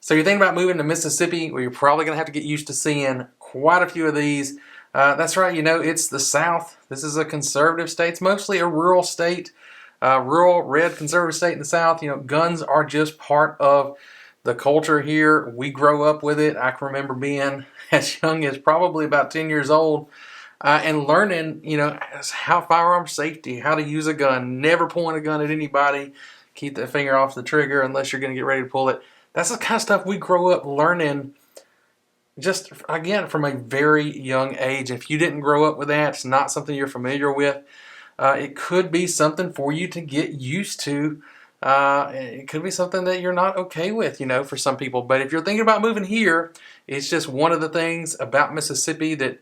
So you're thinking about moving to Mississippi, well, you're probably going to have to get used to seeing quite a few of these. That's right, it's the South. This is a conservative state. It's mostly a rural state, rural, red, conservative state in the South. Guns are just part of the culture here. We grow up with it. I can remember being as young as probably about 10 years old and learning, how firearm safety, how to use a gun, never point a gun at anybody, keep the finger off the trigger unless you're going to get ready to pull it. That's the kind of stuff we grow up learning just, again, from a very young age. If you didn't grow up with that, it's not something you're familiar with. It could be something for you to get used to. It could be something that you're not okay with, for some people. But if you're thinking about moving here, it's just one of the things about Mississippi that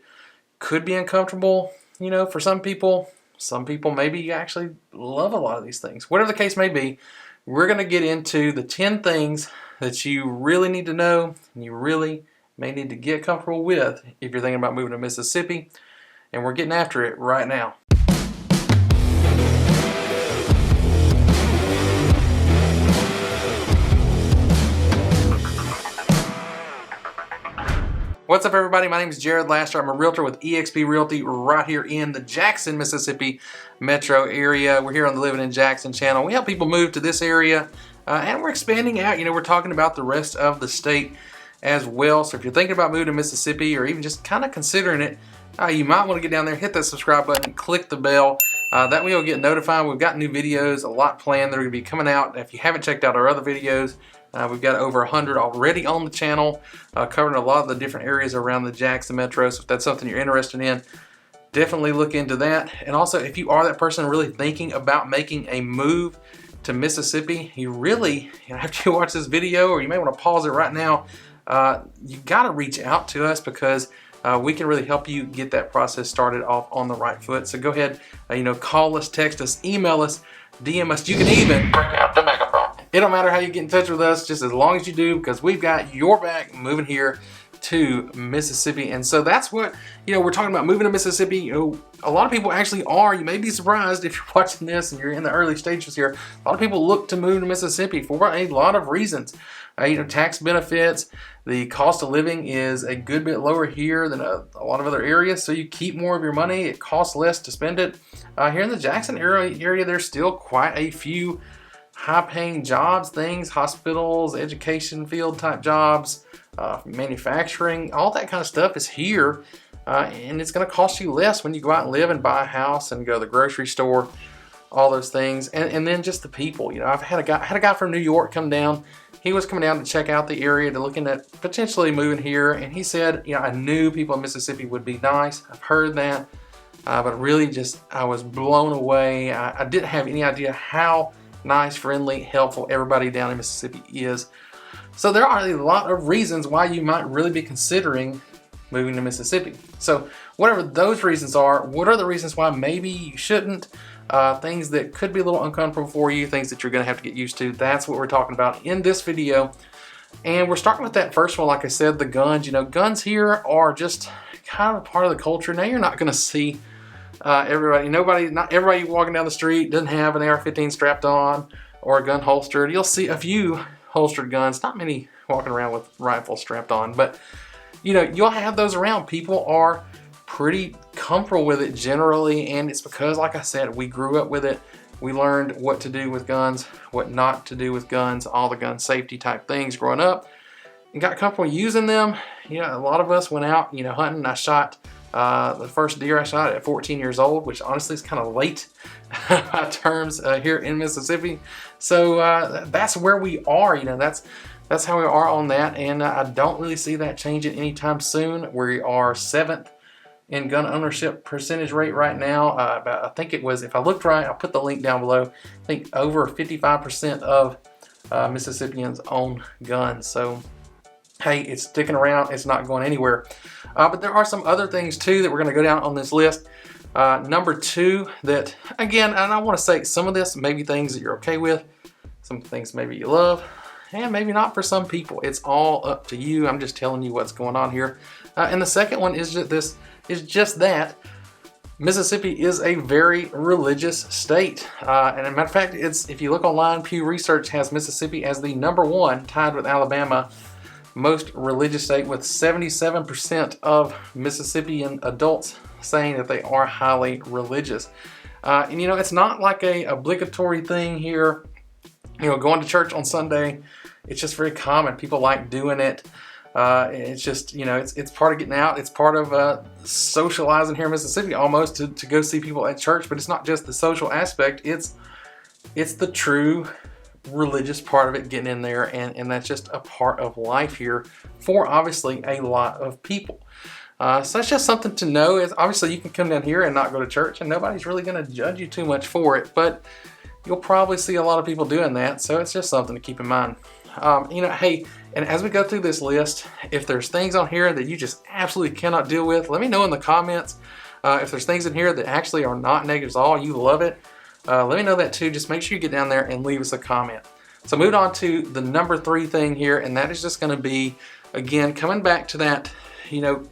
could be uncomfortable, for some people. Some people maybe actually love a lot of these things. Whatever the case may be, we're going to get into the 10 things that you really need to know and you really may need to get comfortable with if you're thinking about moving to Mississippi. And we're getting after it right now. What's up, everybody? My name is Jared Laster. I'm a realtor with eXp Realty right here in the Jackson, Mississippi metro area. We're here on the Living in Jackson channel. We help people move to this area and we're expanding out. We're talking about the rest of the state as well. So if you're thinking about moving to Mississippi or even just kind of considering it, you might want to get down there, hit that subscribe button, click the bell. That way you'll get notified. We've got new videos, a lot planned that are going to be coming out. If you haven't checked out our other videos, we've got over 100 already on the channel, covering a lot of the different areas around the Jackson Metro. So if that's something you're interested in, definitely look into that. And also, if you are that person really thinking about making a move to Mississippi, you really, after you watch this video, or you may want to pause it right now, you got to reach out to us because we can really help you get that process started off on the right foot. So go ahead, call us, text us, email us, DM us. You can even bring out the megaphone. It don't matter how you get in touch with us, just as long as you do, because we've got your back moving here to Mississippi. And so that's what, we're talking about moving to Mississippi. A lot of people actually are. You may be surprised if you're watching this and you're in the early stages here. A lot of people look to move to Mississippi for a lot of reasons. Tax benefits, the cost of living is a good bit lower here than a lot of other areas, so you keep more of your money. It costs less to spend it. Here in the Jackson area, there's still quite a few high-paying jobs, hospitals, education field type jobs, manufacturing, all that kind of stuff is here, and it's going to cost you less when you go out and live and buy a house and go to the grocery store, all those things, and then just the people. I've had a guy from New York come down. He was coming down to check out the area, to looking at potentially moving here, and he said, I knew people in Mississippi would be nice. I've heard that, but really I was blown away. I didn't have any idea how nice, friendly, helpful everybody down in Mississippi is. So there are a lot of reasons why you might really be considering moving to Mississippi. So whatever those reasons are, what are the reasons why maybe you shouldn't? Things that could be a little uncomfortable for you, things that you're going to have to get used to. That's what we're talking about in this video. And we're starting with that first one, like I said, the guns. Guns here are just kind of part of the culture. Now, you're not going to see not everybody walking down the street doesn't have an AR-15 strapped on or a gun holstered. You'll see a few holstered guns, not many walking around with rifles strapped on, but you'll have those around. People are pretty comfortable with it generally, and it's because, like I said, we grew up with it. We learned what to do with guns, what not to do with guns, all the gun safety type things growing up, and got comfortable using them. A lot of us went out, hunting. I shot the first deer I shot at 14 years old, which honestly is kind of late by terms here in Mississippi. So that's where we are. That's how we are on that, and I don't really see that changing anytime soon. We are 7th in gun ownership percentage rate right now. I think it was, if I looked right, I'll put the link down below. I think over 55% of Mississippians own guns. So hey, it's sticking around. It's not going anywhere. But there are some other things too that we're going to go down on this list. Number 2, that again, and I want to say some of this may be things that you're okay with, some things maybe you love, and maybe not for some people. It's all up to you. I'm just telling you what's going on here. And the second one is just that Mississippi is a very religious state. And as a matter of fact, if you look online, Pew Research has Mississippi as the #1, tied with Alabama, most religious state, with 77% of Mississippian adults saying that they are highly religious. And it's not like a obligatory thing here. Going to church on Sunday, it's just very common. People like doing it. It's just, it's part of getting out. It's part of socializing here in Mississippi almost to go see people at church. But it's not just the social aspect. It's the true religious part of it, getting in there. And that's just a part of life here for obviously a lot of people. So that's just something to know. Is obviously you can come down here and not go to church and nobody's really going to judge you too much for it. But you'll probably see a lot of people doing that. So it's just something to keep in mind. Hey, and as we go through this list, if there's things on here that you just absolutely cannot deal with, let me know in the comments. If there's things in here that actually are not negatives at all, you love it, let me know that too. Just make sure you get down there and leave us a comment. So moving on to the number 3 thing here, and that is just going to be, again, coming back to that,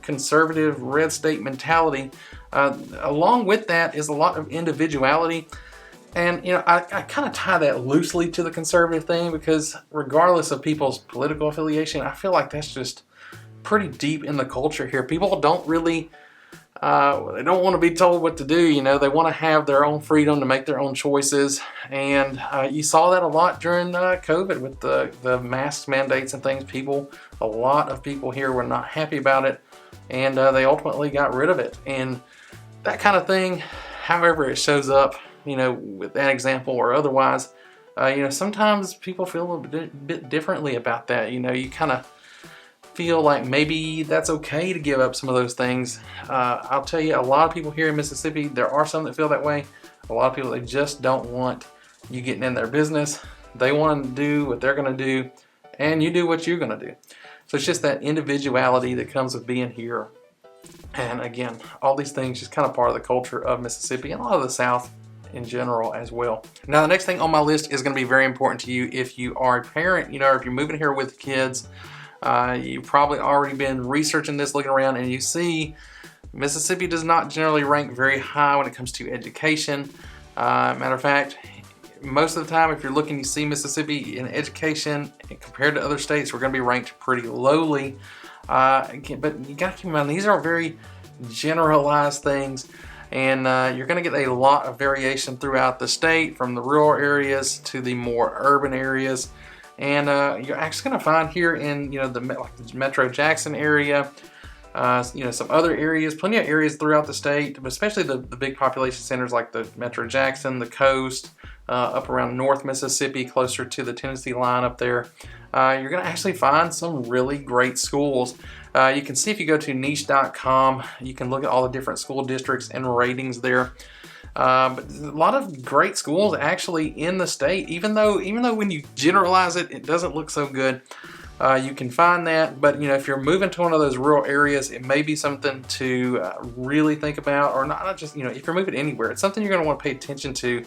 conservative red state mentality. Along with that is a lot of individuality. And, I kind of tie that loosely to the conservative thing because regardless of people's political affiliation, I feel like that's just pretty deep in the culture here. People don't really, they don't want to be told what to do. They want to have their own freedom to make their own choices. And you saw that a lot during COVID with the mask mandates and things. A lot of people here were not happy about it. And they ultimately got rid of it. And that kind of thing, however it shows up, with that example or otherwise, sometimes people feel a bit differently about that. You kind of feel like maybe that's okay to give up some of those things. I'll tell you, a lot of people here in Mississippi, there are some that feel that way. A lot of people, they just don't want you getting in their business. They want to do what they're going to do, and you do what you're going to do. So it's just that individuality that comes with being here. And again, all these things just kind of part of the culture of Mississippi and a lot of the South in general as well. Now the next thing on my list is going to be very important to you if you are a parent, or if you're moving here with kids. You've probably already been researching this, looking around, and you see Mississippi does not generally rank very high when it comes to education. Matter of fact, most of the time if you're looking, you see Mississippi in education compared to other states, we're going to be ranked pretty lowly. But you got to keep in mind, these are very generalized things. And you're going to get a lot of variation throughout the state, from the rural areas to the more urban areas. And you're actually going to find here in the Metro Jackson area, some other areas, plenty of areas throughout the state, but especially the big population centers like the Metro Jackson, the coast, up around North Mississippi, closer to the Tennessee line up there. You're going to actually find some really great schools. You can see if you go to niche.com, you can look at all the different school districts and ratings there. But a lot of great schools actually in the state, even though when you generalize it, it doesn't look so good. You can find that, but if you're moving to one of those rural areas, it may be something to really think about, or not just, if you're moving anywhere, it's something you're going to want to pay attention to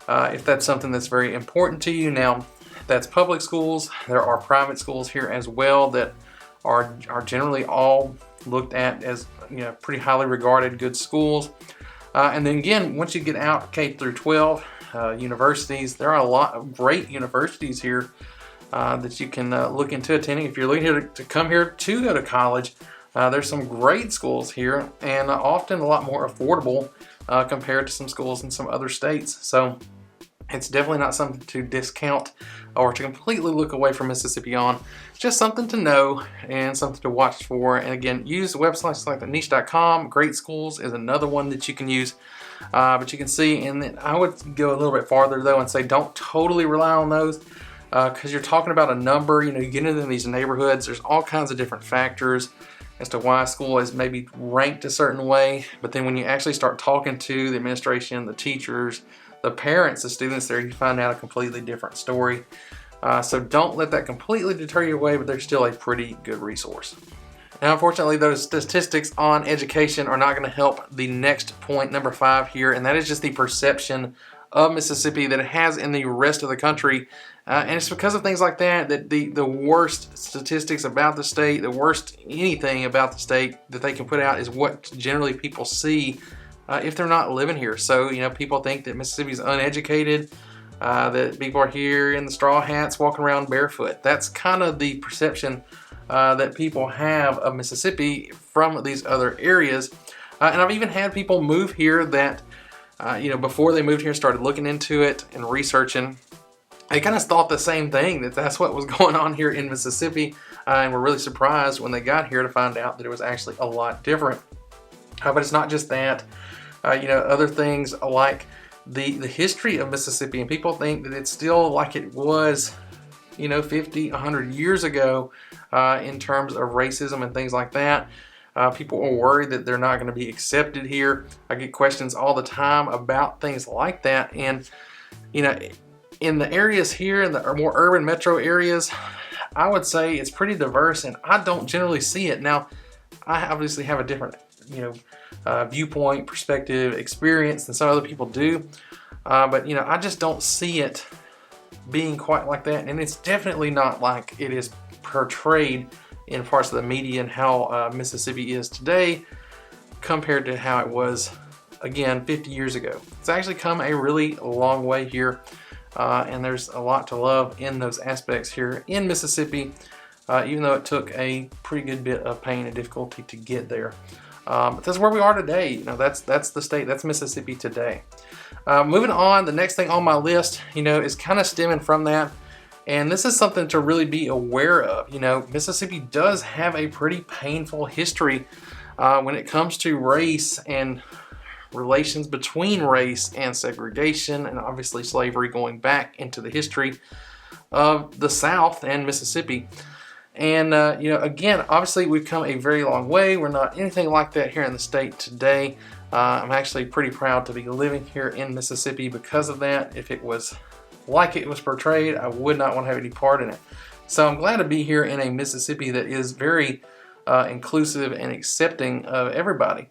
if that's something that's very important to you. Now, that's public schools. There are private schools here as well that are generally all looked at as pretty highly regarded good schools. And then again, once you get out K through 12, universities, there are a lot of great universities here that you can look into attending. If you're looking to come here to go to college, there's some great schools here, and often a lot more affordable compared to some schools in some other states. So it's definitely not something to discount or to completely look away from Mississippi on. It's just something to know and something to watch for. And again, use websites like the niche.com. Great Schools is another one that you can use. But you can see, and then I would go a little bit farther though and say don't totally rely on those, because you're talking about a number. You get into these neighborhoods, there's all kinds of different factors as to why a school is maybe ranked a certain way. But then when you actually start talking to the administration, the teachers, the parents, the students there, you find out a completely different story. So don't let that completely deter you away, but they're still a pretty good resource. Now, unfortunately, those statistics on education are not going to help the next point, number 5 here, and that is just the perception of Mississippi that it has in the rest of the country. And it's because of things like that the worst statistics about the state, the worst anything about the state that they can put out is what generally people see if they're not living here. So, people think that Mississippi is uneducated, that people are here in the straw hats walking around barefoot. That's kind of the perception that people have of Mississippi from these other areas. And I've even had people move here that, before they moved here, started looking into it and researching. They kind of thought the same thing, that that's what was going on here in Mississippi, and were really surprised when they got here to find out that it was actually a lot different. But it's not just that. Other things like the history of Mississippi, and people think that it's still like it was, 50, 100 years ago in terms of racism and things like that. People are worried that they're not going to be accepted here. I get questions all the time about things like that. And, in the areas here, in the more urban metro areas, I would say it's pretty diverse, and I don't generally see it. Now, I obviously have a different, viewpoint, perspective, experience than some other people do. But, I just don't see it being quite like that. And it's definitely not like it is portrayed in parts of the media and how Mississippi is today compared to how it was, again, 50 years ago. It's actually come a really long way here, and there's a lot to love in those aspects here in Mississippi, even though it took a pretty good bit of pain and difficulty to get there. But that's where we are today. That's the state, that's Mississippi today. Moving on, the next thing on my list, is kind of stemming from that. And this is something to really be aware of. Mississippi does have a pretty painful history when it comes to race and relations between race and segregation, and obviously slavery going back into the history of the South and Mississippi. And, again, obviously we've come a very long way. We're not anything like that here in the state today. I'm actually pretty proud to be living here in Mississippi because of that. If it was like it was portrayed, I would not want to have any part in it. So I'm glad to be here in a Mississippi that is very inclusive and accepting of everybody.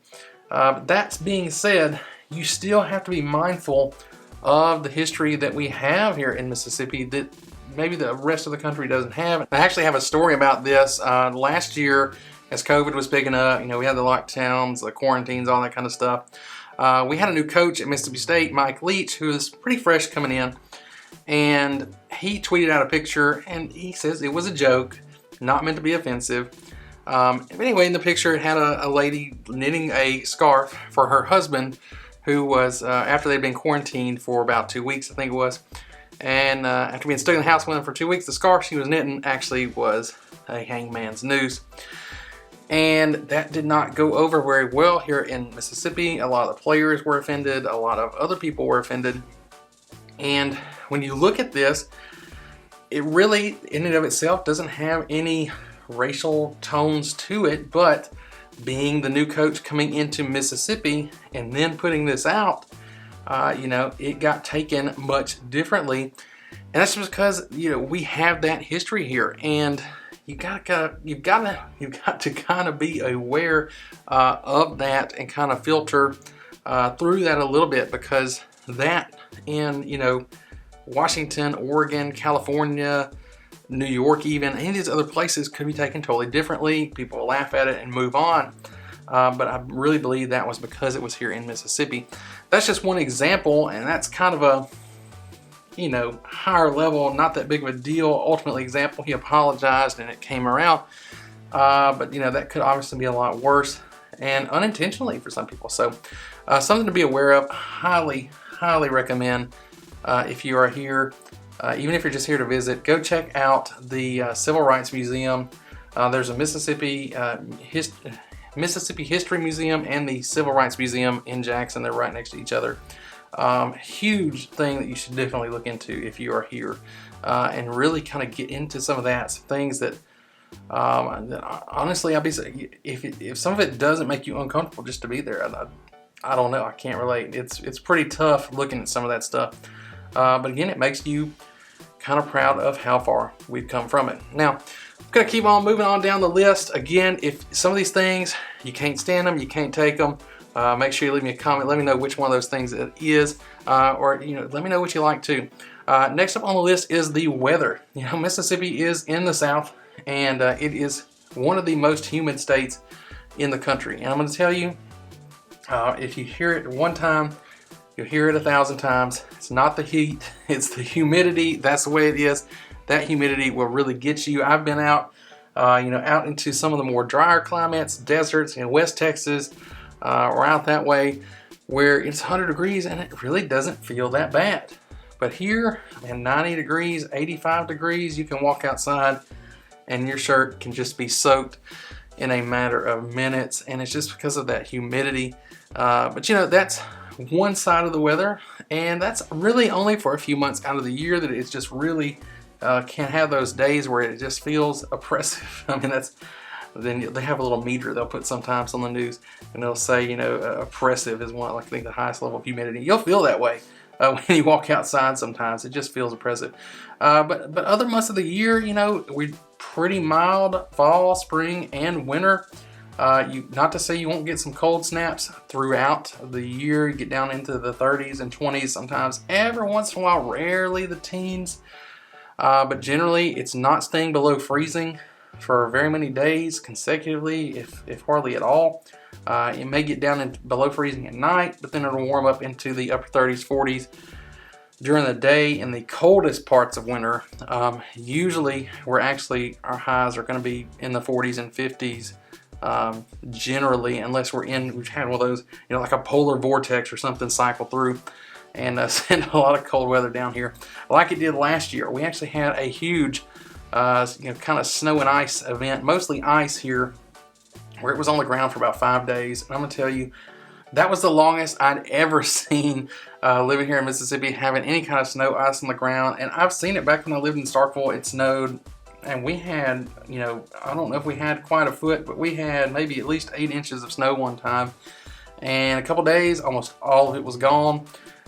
That being said, you still have to be mindful of the history that we have here in Mississippi that maybe the rest of the country doesn't have. I actually have a story about this. Last year, as COVID was picking up, we had the lockdowns, the quarantines, all that kind of stuff. We had a new coach at Mississippi State, Mike Leach, who is pretty fresh coming in. And he tweeted out a picture, and he says it was a joke, not meant to be offensive. Anyway, in the picture, it had a lady knitting a scarf for her husband, who was, after they'd been quarantined for about 2 weeks, I think it was. And after being stuck in the house with him for 2 weeks, the scarf she was knitting actually was a hangman's noose. And that did not go over very well here in Mississippi. A lot of the players were offended. A lot of other people were offended. And when you look at this, it really, in and of itself, doesn't have any racial tones to it. But being the new coach coming into Mississippi and then putting this out, it got taken much differently. And that's just because, we have that history here. And you've got to kind of be aware of that and kind of filter through that a little bit, because that in Washington, Oregon, California, New York, even any of these other places could be taken totally differently. People will laugh at it and move on. But I really believe that was because it was here in Mississippi. That's just one example, and that's kind of a higher level, not that big of a deal. Ultimately example, he apologized and it came around. But that could obviously be a lot worse and unintentionally for some people. So something to be aware of. Highly, highly recommend if you are here, even if you're just here to visit, go check out the Civil Rights Museum. There's a Mississippi History Museum and the Civil Rights Museum in Jackson. They're right next to each other. Huge thing that you should definitely look into if you are here, and really kind of get into some of that, some things that honestly, I'll be if some of it doesn't make you uncomfortable just to be there, I don't know, I can't relate. It's pretty tough looking at some of that stuff, but again, it makes you kind of proud of how far we've come from it. Now, I'm gonna keep on moving on down the list. Again, if some of these things you can't stand them, you can't take them, make sure you leave me a comment. Let me know which one of those things it is, or let me know what you like too. Next up on the list is the weather. Mississippi is in the South, and it is one of the most humid states in the country. And I'm going to tell you, If you hear it one time, you'll hear it 1,000 times. It's not the heat, it's the humidity. That's the way it is. That humidity will really get you. I've been out, out into some of the more drier climates, deserts in West Texas, or out that way, where it's 100 degrees and it really doesn't feel that bad. But here, in 90 degrees, 85 degrees, you can walk outside and your shirt can just be soaked in a matter of minutes, and it's just because of that humidity. But that's one side of the weather, and that's really only for a few months out of the year that it's just really can have those days where it just feels oppressive. I mean, then they have a little meter they'll put sometimes on the news, and they'll say, oppressive is one, like, I think, the highest level of humidity. You'll feel that way when you walk outside. Sometimes it just feels oppressive. But other months of the year, we're pretty mild fall, spring, and winter. Not to say you won't get some cold snaps throughout the year. You get down into the 30s and 20s sometimes. Every once in a while, rarely the teens. But generally, it's not staying below freezing for very many days consecutively, if hardly at all. It may get down below freezing at night, but then it'll warm up into the upper 30s, 40s during the day in the coldest parts of winter. Usually, our highs are going to be in the 40s and 50s. Generally, unless we've had one of those, like a polar vortex or something cycle through and send a lot of cold weather down here, like it did last year. We actually had a huge, kind of snow and ice event, mostly ice here, where it was on the ground for about 5 days. And I'm gonna tell you, that was the longest I'd ever seen living here in Mississippi, having any kind of snow, ice on the ground. And I've seen it back when I lived in Starkville. It snowed, and we had, I don't know if we had quite a foot, but we had maybe at least 8 inches of snow one time. And a couple days, almost all of it was gone.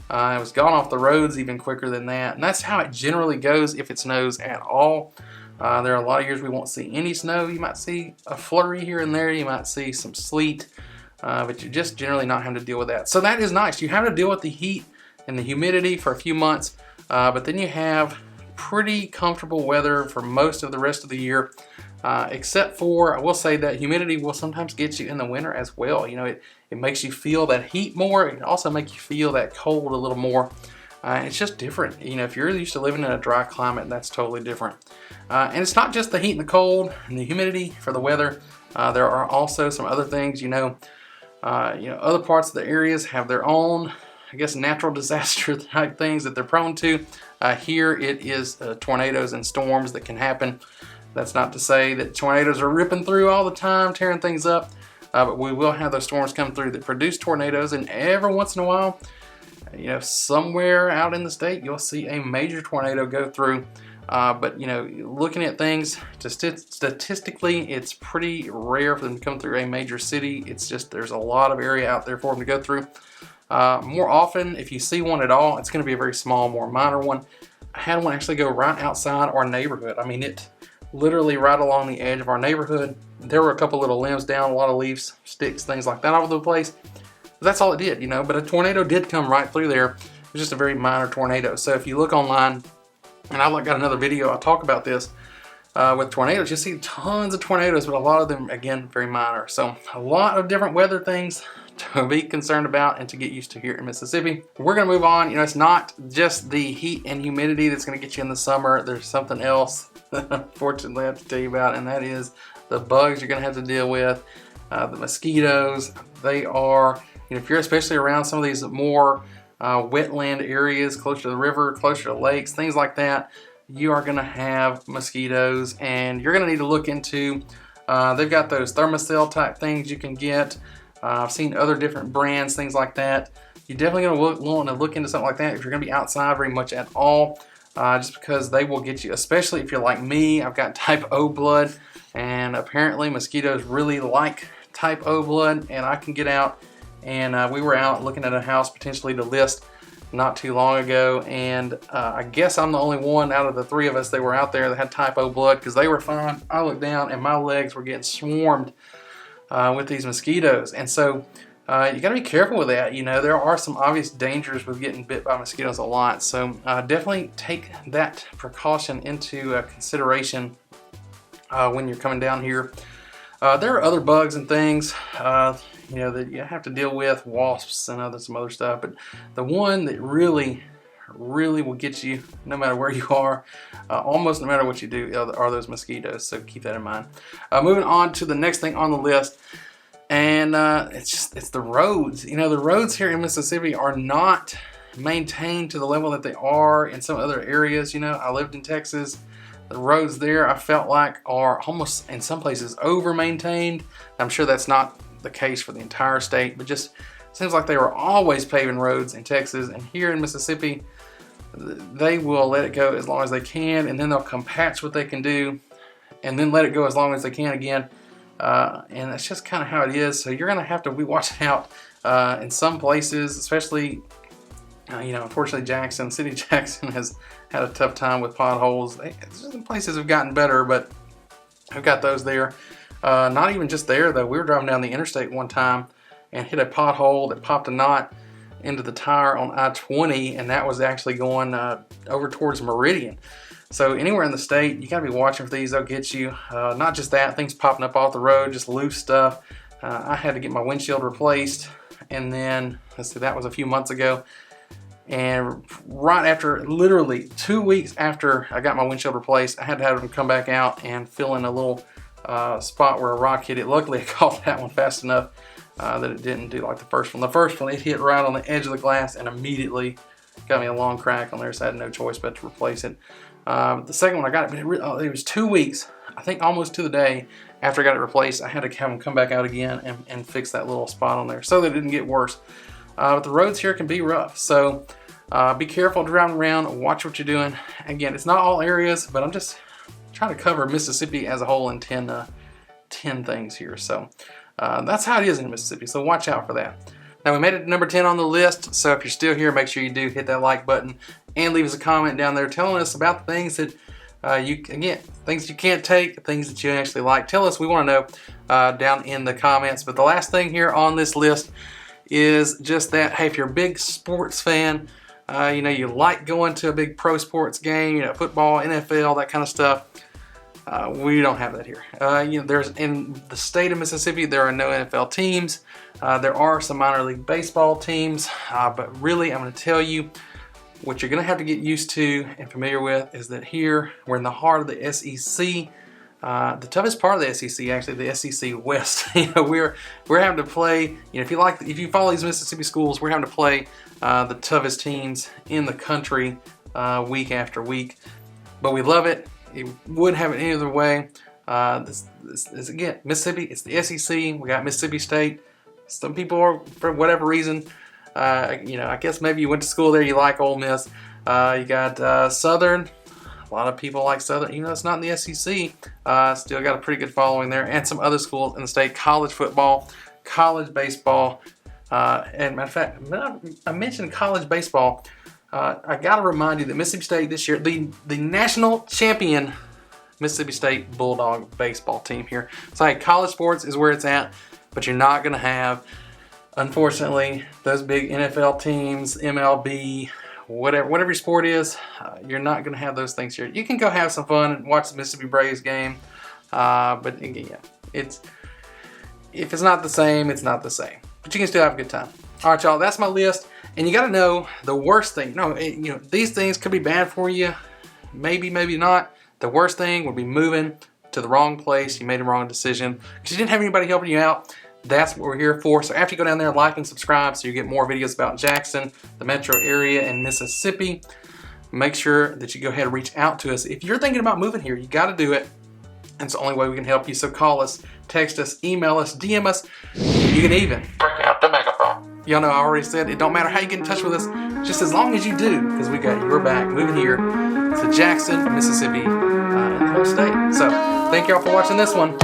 It was gone off the roads even quicker than that. And that's how it generally goes if it snows at all. There are a lot of years we won't see any snow. You might see a flurry here and there. You might see some sleet. But you're just generally not having to deal with that. So that is nice. You have to deal with the heat and the humidity for a few months. But then you have pretty comfortable weather for most of the rest of the year, except for, I will say that humidity will sometimes get you in the winter as well. It makes you feel that heat more. It can also make you feel that cold a little more. It's just different. If you're used to living in a dry climate, that's totally different. And it's not just the heat and the cold and the humidity for the weather. There are also some other things. Other parts of the areas have their own, natural disaster type things that they're prone to. Here it is tornadoes and storms that can happen. That's not to say that tornadoes are ripping through all the time, tearing things up, but we will have those storms come through that produce tornadoes, and every once in a while, somewhere out in the state, you'll see a major tornado go through. But looking at things, statistically, it's pretty rare for them to come through a major city. It's just there's a lot of area out there for them to go through. More often, if you see one at all, it's going to be a very small, more minor one. I had one actually go right outside our neighborhood. I mean, it literally right along the edge of our neighborhood. There were a couple little limbs down, a lot of leaves, sticks, things like that all over the place. But that's all it did, But a tornado did come right through there. It was just a very minor tornado. So if you look online, and I've got another video, I talk about this with tornadoes. You see tons of tornadoes, but a lot of them, again, very minor. So a lot of different weather things to be concerned about and to get used to here in Mississippi. We're gonna move on. It's not just the heat and humidity that's gonna get you in the summer. There's something else, unfortunately, I have to tell you about, and that is the bugs you're gonna have to deal with. The mosquitoes, they are, if you're especially around some of these more wetland areas, closer to the river, closer to lakes, things like that, you are gonna have mosquitoes, and you're gonna need to look into, they've got those thermocell type things you can get. I've seen other different brands, things like that. You're definitely gonna want to look into something like that if you're gonna be outside very much at all, just because they will get you, especially if you're like me. I've got type O blood, and apparently mosquitoes really like type O blood, and I can get out. And we were out looking at a house potentially to list not too long ago, and I guess I'm the only one out of the 3 of us that were out there that had type O blood, because they were fine. I looked down and my legs were getting swarmed with these mosquitoes, and so you got to be careful with that. There are some obvious dangers with getting bit by mosquitoes a lot, so definitely take that precaution into consideration when you're coming down here. There are other bugs and things. you know, that you have to deal with wasps and some other stuff. But the one that really will get you no matter where you are, almost no matter what you do, are those mosquitoes. So keep that in mind. Moving on to the next thing on the list, and it's the roads. You know, the roads here in Mississippi are not maintained to the level that they are in some other areas. You know, I lived in Texas. The roads there, I felt like, are almost in some places over maintained. I'm sure that's not the case for the entire state, but just seems like they were always paving roads in Texas. And here in Mississippi, they will let it go as long as they can, and then they'll come patch what they can do, and then let it go as long as they can again. And that's just kind of how it is. So you're going to have to be watching out in some places, especially, you know, unfortunately, City Jackson has had a tough time with potholes. Some places have gotten better, but I've got those there. Not even just there, though. We were driving down the interstate one time and hit a pothole that popped a knot into the tire on I-20, and that was actually going over towards Meridian. So anywhere in the state, you got to be watching for these. They'll get you. Not just that, things popping up off the road, just loose stuff. I had to get my windshield replaced, and then, let's see, that was a few months ago. And right after, literally 2 weeks after I got my windshield replaced, I had to have them come back out and fill in a little spot where a rock hit it. Luckily, I caught that one fast enough that it didn't do like the first one. The first one, it hit right on the edge of the glass and immediately got me a long crack on there, so I had no choice but to replace it. The second one, I got it, but it was 2 weeks, I think almost to the day after I got it replaced. I had to have them come back out again and fix that little spot on there so that it didn't get worse. But the roads here can be rough, so be careful driving around, watch what you're doing. Again, it's not all areas, but I'm just trying to cover Mississippi as a whole in 10 things here. So that's how it is in Mississippi, so watch out for that. Now, we made it to number 10 on the list, so if you're still here, make sure you do hit that like button and leave us a comment down there telling us about the things that things you can't take, things that you actually like. Tell us, we want to know down in the comments. But the last thing here on this list is just that, hey, if you're a big sports fan, you know, you like going to a big pro sports game, you know, football, NFL, that kind of stuff. We don't have that here. You know, there's in the state of Mississippi, there are no NFL teams. There are some minor league baseball teams, but really, I'm going to tell you what you're going to have to get used to and familiar with is that here we're in the heart of the SEC. The toughest part of the SEC, actually, the SEC West. You know, we're having to play. You know, if you follow these Mississippi schools, we're having to play the toughest teams in the country week after week. But we love it. It wouldn't have it any other way. This again, Mississippi. It's the SEC. We got Mississippi State. Some people are, for whatever reason, you know, I guess maybe you went to school there. You like Ole Miss. You got Southern. A lot of people like Southern, even though it's not in the SEC. Still got a pretty good following there, and some other schools in the state. College football, college baseball, and matter of fact, I mentioned college baseball. I got to remind you that Mississippi State this year, the national champion Mississippi State Bulldog baseball team here. So hey, college sports is where it's at, but you're not going to have, unfortunately, those big NFL teams, MLB, whatever your sport is, you're not going to have those things here. You can go have some fun and watch the Mississippi Braves game, but again, if it's not the same, it's not the same. But you can still have a good time. All right, y'all, that's my list. And you got to know the worst thing. You know, these things could be bad for you. Maybe, maybe not. The worst thing would be moving to the wrong place. You made a wrong decision because you didn't have anybody helping you out. That's what we're here for. So after you go down there, like and subscribe so you get more videos about Jackson, the metro area, and Mississippi. Make sure that you go ahead and reach out to us. If you're thinking about moving here, you got to do it. It's the only way we can help you. So call us, text us, email us, DM us. You can even break out the megaphone. Y'all know I already said it don't matter how you get in touch with us, just as long as you do, because we got your back moving here to Jackson, Mississippi, and the whole state. So thank y'all for watching this one.